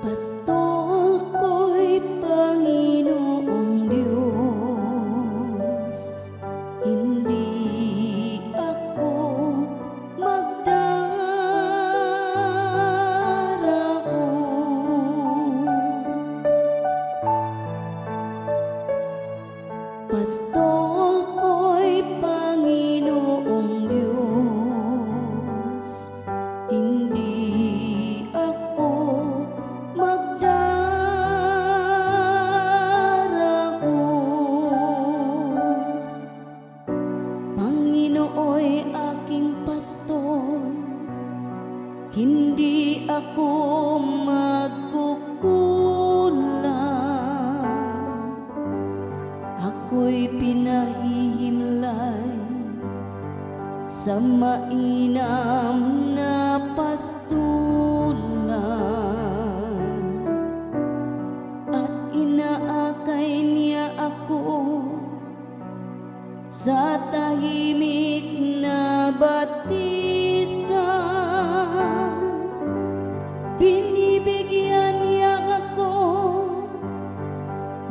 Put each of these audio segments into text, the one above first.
Pastol ko'y Panginoong Diyos, hindi ako magdarako. Pastol ko'y Panginoong Diyos, hindi ako magdarako. Panginooy aking pastor, hindi ako magkukulang. Ako'y pinahihimlay sa mainam na pastulan, at inaakay niya ako sa tahimik na batisan. Binibigyan niya ako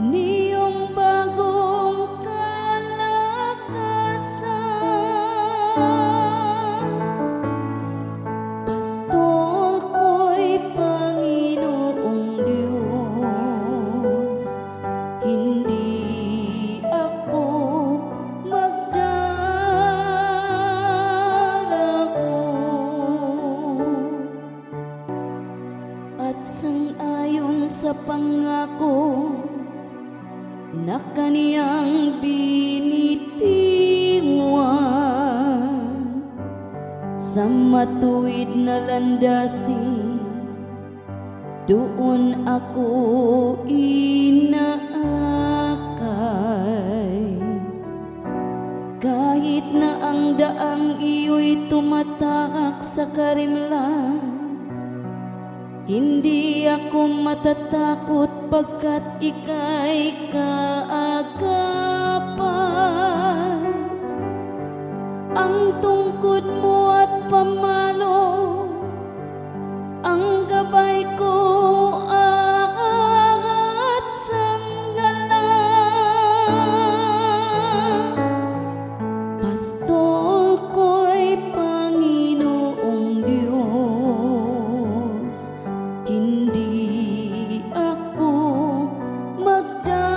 niyong bagong kalakasan. Pastol ko'y Panginoong Diyos, hindi ako magdarako. At sang-ayon sa pangako na kaniyang binitiwan, sa matuwid na landasin, doon ako inaakay. Kahit na ang daang iyo'y tumatakak sa karimlan, hindi ako matatakot pagkat ika'y kaagapan. Ang tungkod mo at pamalo, ang gabay ko at sanggalang. Pastol ko'y Panginoong Diyos, hindi ako magdarako.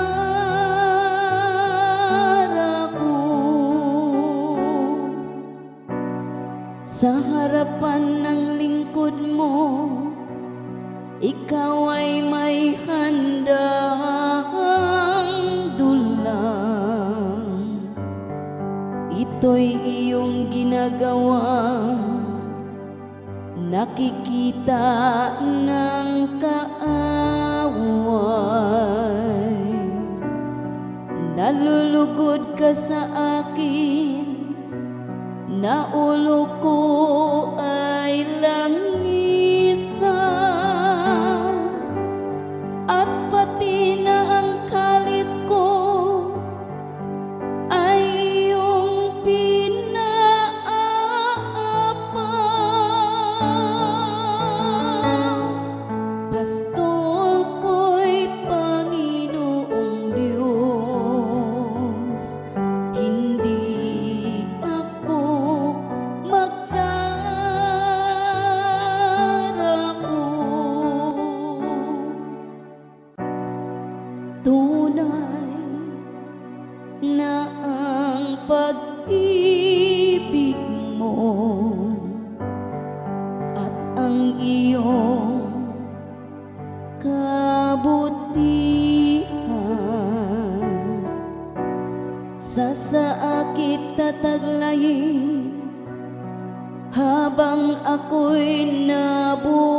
Sa harapan ng lingkod mo, ikaw ay may handang dulang. Ito'y iyong ginagawang nakikita ng kaaway. Nalulugod ka sa akin, na ulo ko ay langisan, at pati na ang kalis ko ay iyong pinaapaw. Pastol ko'y Panginoong Diyos, hindi ako magdarako. Tunay na ang pag-ibig mo at ang iyong kabutihan, sa saakit tataglayin habang ako'y nabuhay.